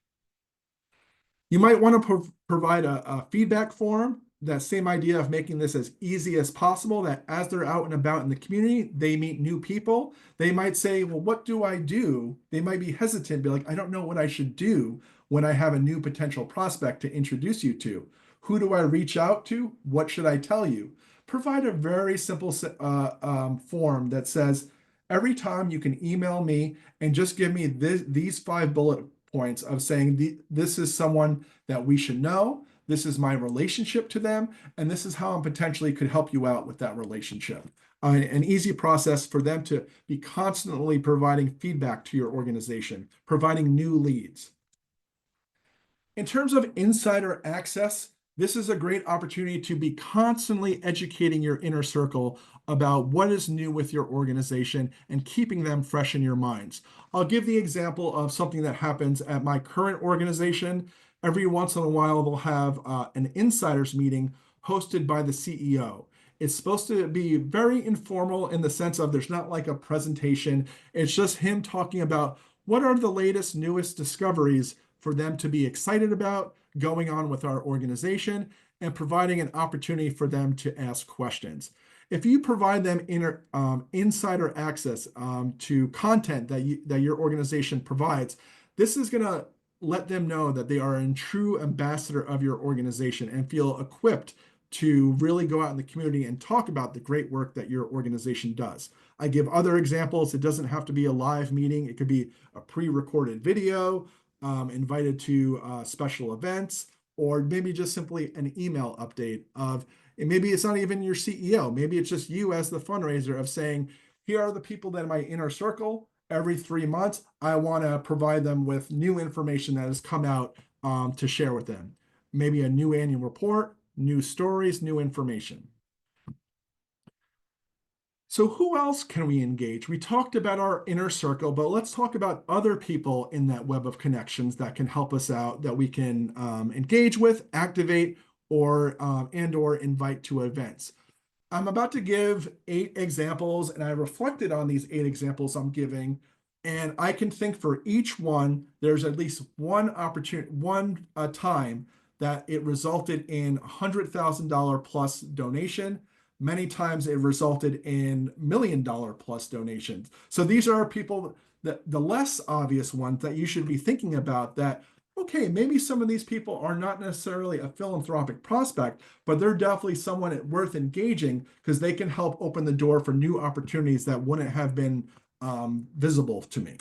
You might want to provide a feedback form. That same idea of making this as easy as possible, that as they're out and about in the community, they meet new people. They might say, well, what do I do? They might be hesitant, be like, I don't know what I should do when I have a new potential prospect to introduce you to. Who do I reach out to? What should I tell you? Provide a very simple form that says, every time you can email me and just give me these 5 bullet points of saying, this is someone that we should know. This is my relationship to them, and this is how I potentially could help you out with that relationship. An easy process for them to be constantly providing feedback to your organization, providing new leads. In terms of insider access, this is a great opportunity to be constantly educating your inner circle about what is new with your organization and keeping them fresh in your minds. I'll give the example of something that happens at my current organization. Every once in a while, they'll have an insiders meeting hosted by the CEO. It's supposed to be very informal in the sense of there's not like a presentation. It's just him talking about what are the latest, newest discoveries for them to be excited about going on with our organization and providing an opportunity for them to ask questions. If you provide them insider access to content that your organization provides, this is going to let them know that they are a true ambassador of your organization and feel equipped to really go out in the community and talk about the great work that your organization does. I give other examples. It doesn't have to be a live meeting. It could be a pre-recorded video, invited to special events, or maybe just simply an email update of, and maybe it's not even your CEO. Maybe it's just you as the fundraiser of saying, here are the people that are my inner circle. Every 3 months, I want to provide them with new information that has come out to share with them. Maybe a new annual report, new stories, new information. So who else can we engage? We talked about our inner circle, but let's talk about other people in that web of connections that can help us out, that we can engage with, activate, or and/or invite to events. I'm about to give 8 examples, and I reflected on these 8 examples I'm giving, and I can think for each one, there's at least one opportunity, one time that it resulted in $100,000 plus donation. Many times it resulted in $1 million plus donations. So these are people that the less obvious ones that you should be thinking about, that okay, maybe some of these people are not necessarily a philanthropic prospect, but they're definitely someone worth engaging because they can help open the door for new opportunities that wouldn't have been visible to me.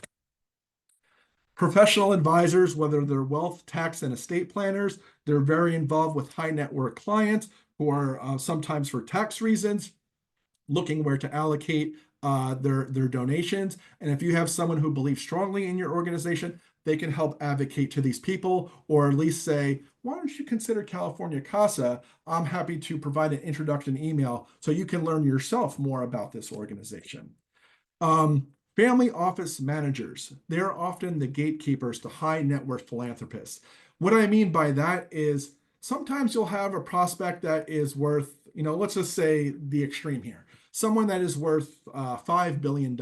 Professional advisors, whether they're wealth, tax, and estate planners, they're very involved with high net worth clients who are sometimes for tax reasons looking where to allocate their donations. And if you have someone who believes strongly in your organization, they can help advocate to these people, or at least say, why don't you consider California CASA? I'm happy to provide an introduction email so you can learn yourself more about this organization. Family office managers, they're often the gatekeepers to high net worth philanthropists. What I mean by that is sometimes you'll have a prospect that is worth, let's just say the extreme here, someone that is worth $5 billion.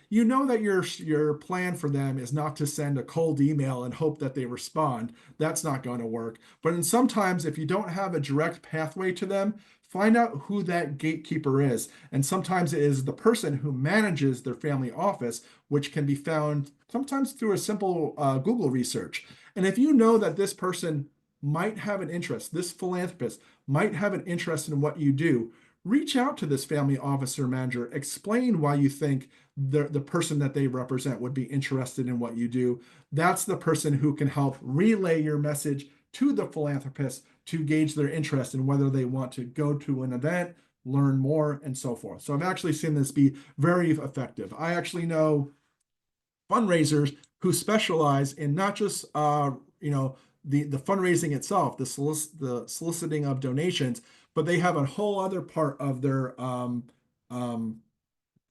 You know that your plan for them is not to send a cold email and hope that they respond. That's not going to work. But sometimes if you don't have a direct pathway to them, find out who that gatekeeper is. And sometimes it is the person who manages their family office, which can be found sometimes through a simple Google research. And if you know that this person might have an interest, this philanthropist might have an interest in what you do, reach out to this family office or manager, explain why you think the person that they represent would be interested in what you do. That's the person who can help relay your message to the philanthropist to gauge their interest in whether they want to go to an event, learn more, and so forth. So I've actually seen this be very effective. I actually know fundraisers who specialize in not just the fundraising itself, the soliciting of donations, but they have a whole other part of their um,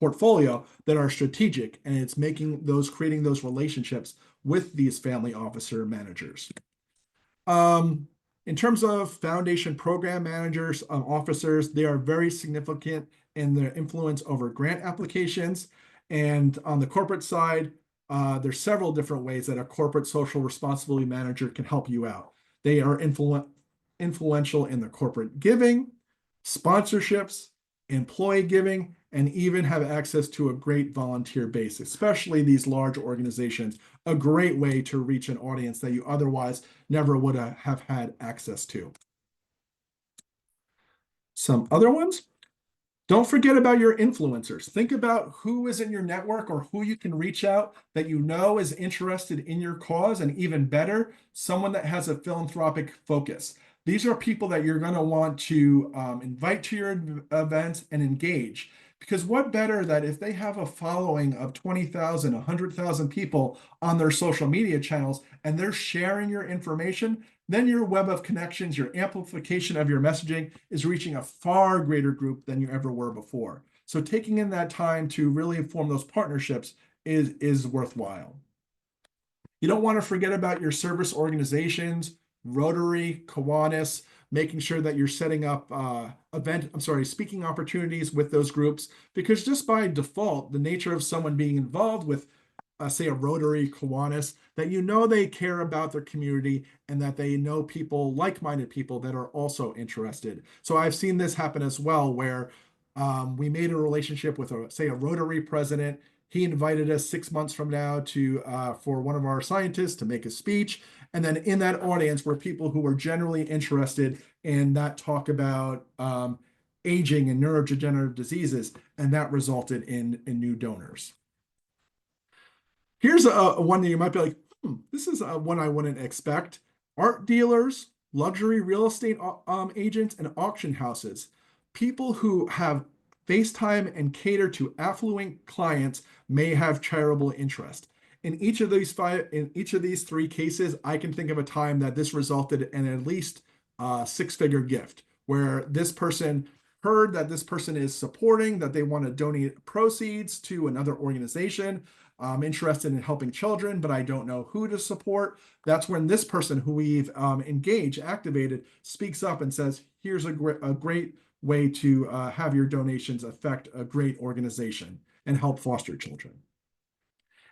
portfolio that are strategic, and it's creating those relationships with these family officer managers. Um, in terms of foundation program managers, officers, they are very significant in their influence over grant applications. And on the corporate side, there's several different ways that a corporate social responsibility manager can help you out. They are influential in the corporate giving, sponsorships, employee giving, and even have access to a great volunteer base, especially these large organizations, a great way to reach an audience that you otherwise never would have had access to. Some other ones. Don't forget about your influencers. Think about who is in your network or who you can reach out that you know is interested in your cause, and even better, someone that has a philanthropic focus. These are people that you're going to want to invite to your events and engage. Because what better that if they have a following of 20,000, 100,000 people on their social media channels and they're sharing your information, then your web of connections, your amplification of your messaging is reaching a far greater group than you ever were before. So taking in that time to really form those partnerships is worthwhile. You don't want to forget about your service organizations, Rotary, Kiwanis, making sure that you're setting up speaking opportunities with those groups, because just by default, the nature of someone being involved with say a Rotary, Kiwanis, that you know they care about their community and that they know people, like-minded people that are also interested. So I've seen this happen as well, where we made a relationship with say a Rotary president. He invited us 6 months from now to for one of our scientists to make a speech. And then in that audience were people who were generally interested in that talk about aging and neurodegenerative diseases, and that resulted in new donors. Here's a one that you might be like, this is one I wouldn't expect. Art dealers, luxury real estate agents, and auction houses. People who have FaceTime and cater to affluent clients may have charitable interest. In each of these three cases, I can think of a time that this resulted in at least a six-figure gift, where this person heard that this person is supporting, that they want to donate proceeds to another organization. I'm interested in helping children, but I don't know who to support. That's when this person who we've activated, speaks up and says, here's a great way to have your donations affect a great organization and help foster children.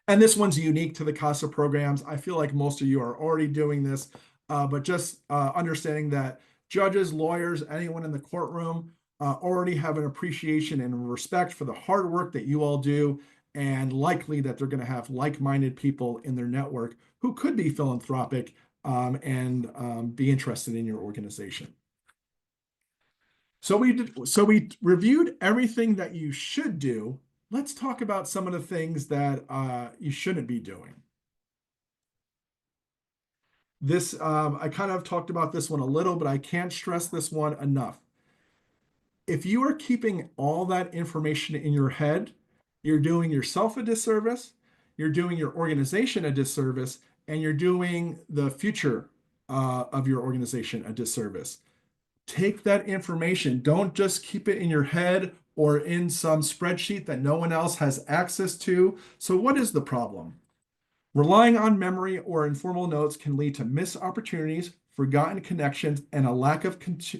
And this one's unique to the CASA programs. I feel like most of you are already doing this, but just understanding that judges, lawyers, anyone in the courtroom already have an appreciation and respect for the hard work that you all do, and likely that they're going to have like-minded people in their network who could be philanthropic and be interested in your organization. So we reviewed everything that you should do. Let's talk about some of the things that you shouldn't be doing. This I kind of talked about this one a little, but I can't stress this one enough. If you are keeping all that information in your head, you're doing yourself a disservice, you're doing your organization a disservice, and you're doing the future of your organization a disservice. Take that information. Don't just keep it in your head or in some spreadsheet that no one else has access to. So what is the problem? Relying on memory or informal notes can lead to missed opportunities, forgotten connections, and a lack of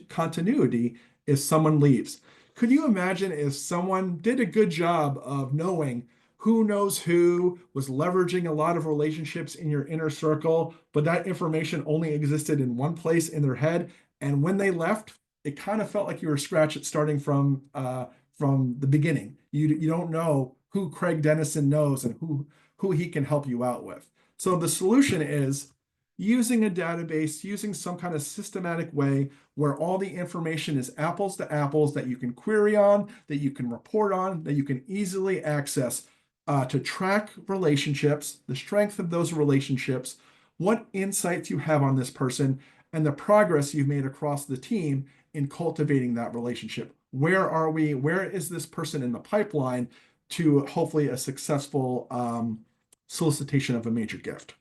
continuity if someone leaves. Could you imagine if someone did a good job of knowing who knows who, was leveraging a lot of relationships in your inner circle, but that information only existed in one place in their head, and when they left, it kind of felt like you were starting from the beginning. You don't know who Craig Dennison knows and who he can help you out with. So the solution is using a database, using some kind of systematic way where all the information is apples to apples that you can query on, that you can report on, that you can easily access to track relationships, the strength of those relationships, what insights you have on this person, and the progress you've made across the team in cultivating that relationship. Where are we? Where is this person in the pipeline to hopefully a successful solicitation of a major gift.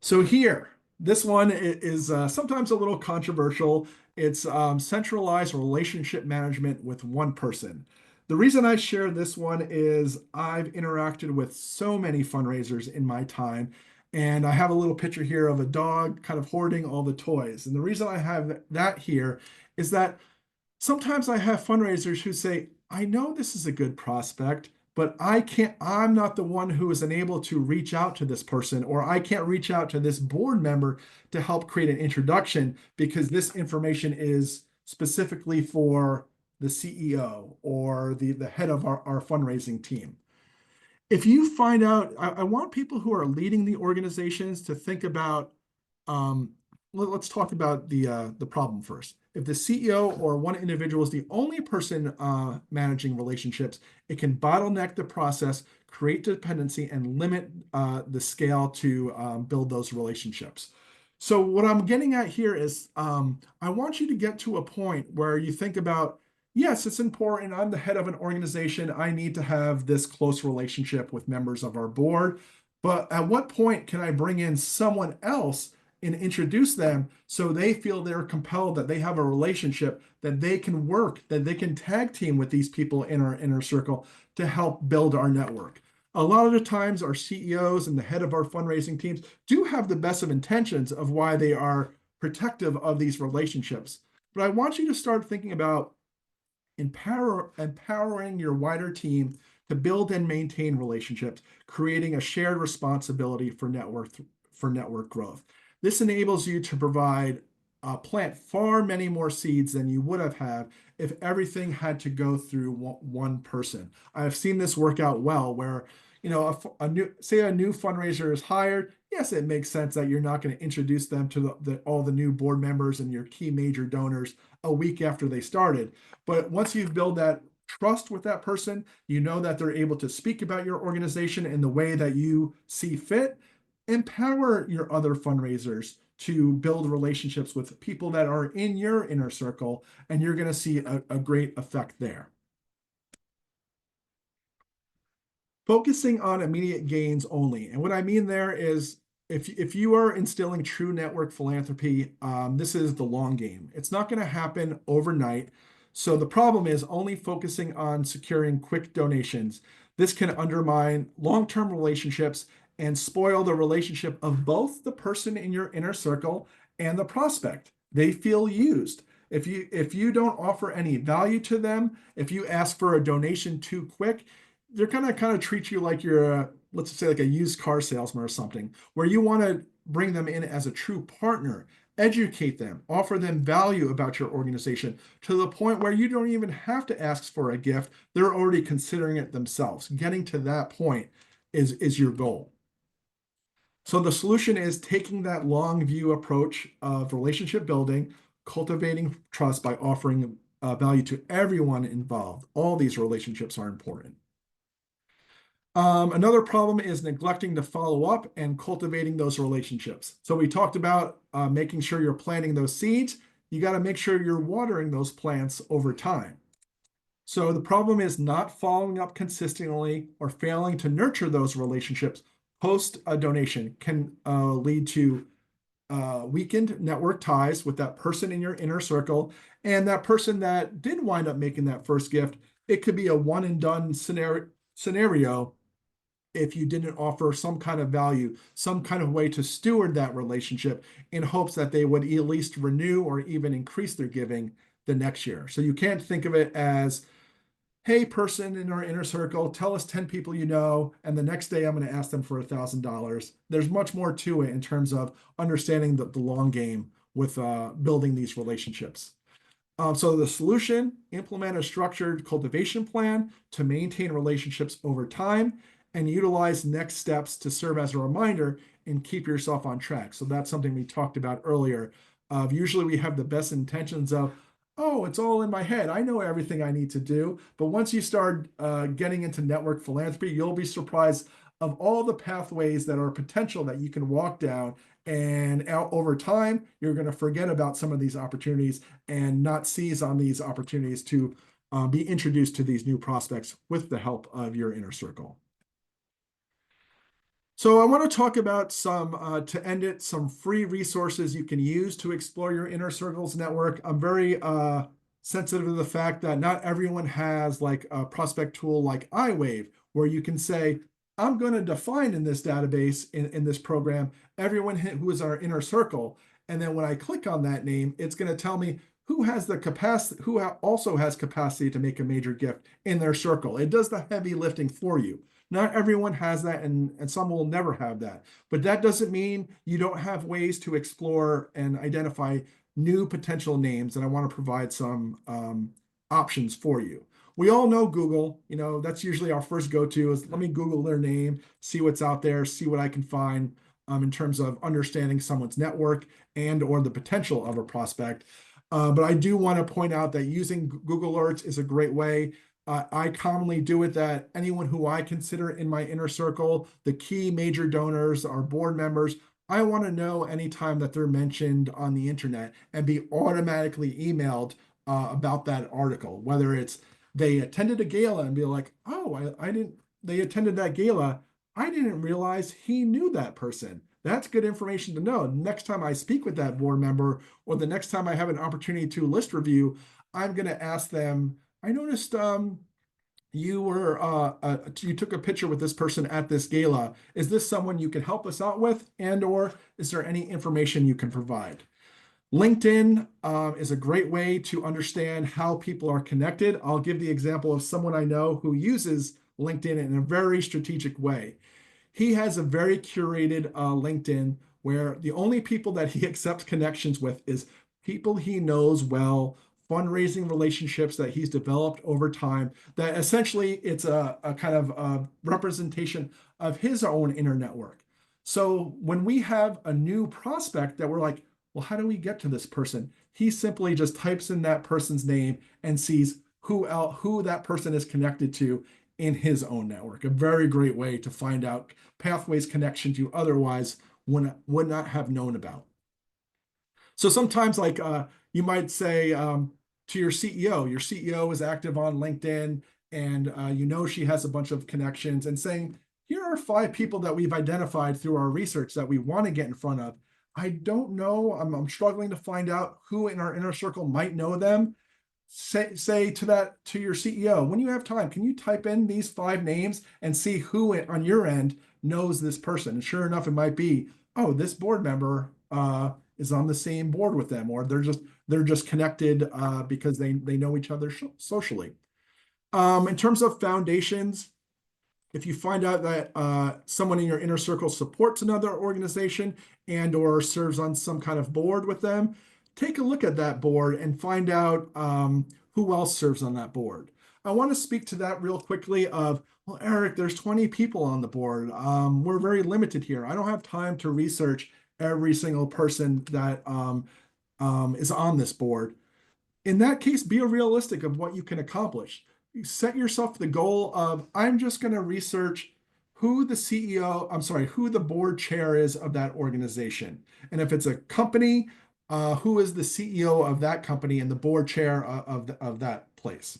So here, this one is sometimes a little controversial. It's centralized relationship management with one person. The reason I share this one is I've interacted with so many fundraisers in my time, and I have a little picture here of a dog kind of hoarding all the toys. And the reason I have that here is that sometimes I have fundraisers who say, I know this is a good prospect, but I'm not the one who is unable to reach out to this person, or I can't reach out to this board member to help create an introduction because this information is specifically for the CEO or the head of our fundraising team. If you find out, I want people who are leading the organizations to think about, um, let's talk about the problem first. If the CEO or one individual is the only person managing relationships, it can bottleneck the process, create dependency, and limit the scale to build those relationships. So what I'm getting at here is I want you to get to a point where you think about, yes, it's important. I'm the head of an organization. I need to have this close relationship with members of our board. But at what point can I bring in someone else and introduce them so they feel they're compelled, that they have a relationship, that they can work, that they can tag team with these people in our inner circle to help build our network? A lot of the times, our CEOs and the head of our fundraising teams do have the best of intentions of why they are protective of these relationships. But I want you to start thinking about empowering your wider team to build and maintain relationships, creating a shared responsibility for network growth. This enables you to plant far many more seeds than you would have had if everything had to go through one person. I've seen this work out well where, a new fundraiser is hired. Yes, it makes sense that you're not going to introduce them to all the new board members and your key major donors a week after they started. But once you've built that trust with that person, you know that they're able to speak about your organization in the way that you see fit. Empower your other fundraisers to build relationships with people that are in your inner circle, and you're going to see a great effect there. Focusing on immediate gains only. And what I mean there is if you are instilling true network philanthropy, this is the long game. It's not going to happen overnight. So the problem is only focusing on securing quick donations. This can undermine long-term relationships and spoil the relationship of both the person in your inner circle and the prospect. They feel used. If you don't offer any value to them, if you ask for a donation too quick, they're kind of treat you like you're let's say like a used car salesman or something, where you want to bring them in as a true partner, educate them, offer them value about your organization to the point where you don't even have to ask for a gift. They're already considering it themselves. Getting to that point is your goal. So the solution is taking that long view approach of relationship building, cultivating trust by offering value to everyone involved. All these relationships are important. Another problem is neglecting to follow up and cultivating those relationships. So we talked about making sure you're planting those seeds. You got to make sure you're watering those plants over time. So the problem is not following up consistently or failing to nurture those relationships post a donation can lead to weakened network ties with that person in your inner circle. And that person that did wind up making that first gift, it could be a one and done scenario if you didn't offer some kind of value, some kind of way to steward that relationship in hopes that they would at least renew or even increase their giving the next year. So you can't think of it as, hey, person in our inner circle, tell us 10 people you know, and the next day I'm going to ask them for $1,000. There's much more to it in terms of understanding the long game with building these relationships. So the solution, implement a structured cultivation plan to maintain relationships over time and utilize next steps to serve as a reminder and keep yourself on track. So that's something we talked about earlier. Usually we have the best intentions of, oh, it's all in my head. I know everything I need to do. But once you start getting into network philanthropy, you'll be surprised of all the pathways that are potential that you can walk down. And over time, you're going to forget about some of these opportunities and not seize on these opportunities to be introduced to these new prospects with the help of your inner circle. So I want to talk about to end it, some free resources you can use to explore your inner circles network. I'm very sensitive to the fact that not everyone has like a prospect tool like iWave, where you can say, I'm going to define in this database, in this program, everyone who is our inner circle. And then when I click on that name, it's going to tell me who has the capacity, also has capacity to make a major gift in their circle. It does the heavy lifting for you. Not everyone has that, and some will never have that. But that doesn't mean you don't have ways to explore and identify new potential names. And I want to provide some options for you. We all know Google, that's usually our first go-to is let me Google their name, see what's out there, see what I can find in terms of understanding someone's network and or the potential of a prospect. But I do want to point out that using Google Alerts is a great way. I commonly do it that anyone who I consider in my inner circle, the key major donors, our board members, I want to know anytime that they're mentioned on the internet and be automatically emailed about that article, whether it's they attended a gala and be like, oh, I didn't, they attended that gala. I didn't realize he knew that person. That's good information to know. Next time I speak with that board member or the next time I have an opportunity to list review, I'm going to ask them, I noticed you took a picture with this person at this gala. Is this someone you can help us out with, and or is there any information you can provide? LinkedIn is a great way to understand how people are connected. I'll give the example of someone I know who uses LinkedIn in a very strategic way. He has a very curated LinkedIn where the only people that he accepts connections with is people he knows well, fundraising relationships that he's developed over time, that essentially it's a kind of a representation of his own inner network. So when we have a new prospect that we're like, well, how do we get to this person? He simply just types in that person's name and sees who that person is connected to in his own network. A very great way to find out pathways connections you otherwise would not have known about. So sometimes, like you might say to your CEO is active on LinkedIn, and she has a bunch of connections, and saying, here are 5 people that we've identified through our research that we want to get in front of. I don't know. I'm struggling to find out who in our inner circle might know them. Say to your CEO, when you have time, can you type in these 5 names and see who on your end knows this person? And sure enough, it might be, oh, this board member is on the same board with them, or they're just connected because they know each other socially. In terms of foundations, if you find out that someone in your inner circle supports another organization and or serves on some kind of board with them, take a look at that board and find out who else serves on that board. I want to speak to that real quickly of, well, Eric, there's 20 people on the board. We're very limited here. I don't have time to research every single person that is on this board. In that case, be realistic of what you can accomplish. You set yourself the goal of, I'm just going to research who the CEO, I'm sorry, who the board chair is of that organization. And if it's a company, who is the CEO of that company and the board chair of that place.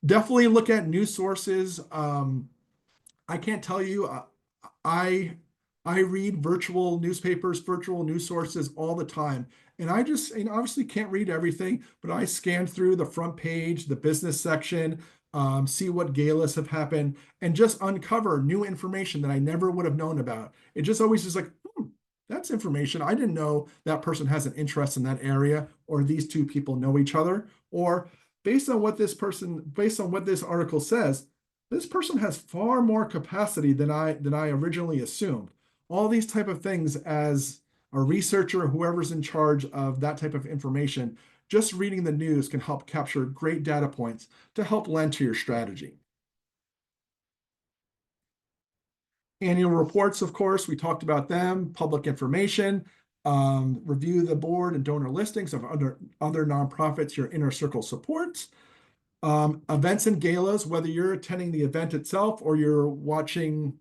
Definitely look at news sources. I can't tell you. I I read virtual newspapers, virtual news sources all the time, and I just obviously can't read everything, but I scan through the front page, the business section, see what galas have happened, and just uncover new information that I never would have known about. It just always is like, that's information I didn't know that person has an interest in that area, or these 2 people know each other, or based on what this article says, this person has far more capacity than I originally assumed. All these type of things, as a researcher, whoever's in charge of that type of information, just reading the news can help capture great data points to help lend to your strategy. Annual reports, of course, we talked about them, public information, review the board and donor listings of other nonprofits your inner circle supports. Events and galas, whether you're attending the event itself or you're watching,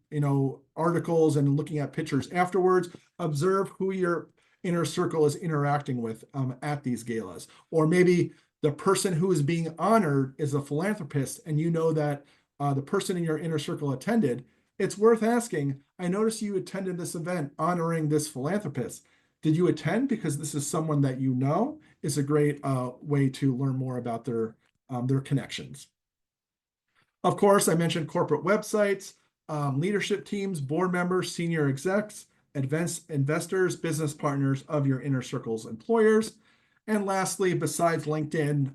articles and looking at pictures afterwards, observe who your inner circle is interacting with at these galas. Or maybe the person who is being honored is a philanthropist, and you know that the person in your inner circle attended. It's worth asking. I noticed you attended this event honoring this philanthropist. Did you attend because this is someone that you know? Is a great way to learn more about their connections. Of course, I mentioned corporate websites, leadership teams, board members, senior execs, advanced investors, business partners of your inner circle's employers. And lastly, besides LinkedIn,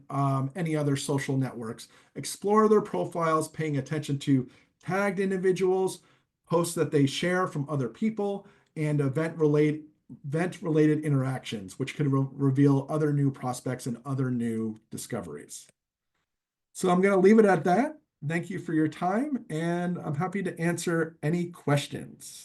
any other social networks, explore their profiles, paying attention to tagged individuals, posts that they share from other people, and event related interactions, which could reveal other new prospects and other new discoveries. So I'm going to leave it at that. Thank you for your time, and I'm happy to answer any questions.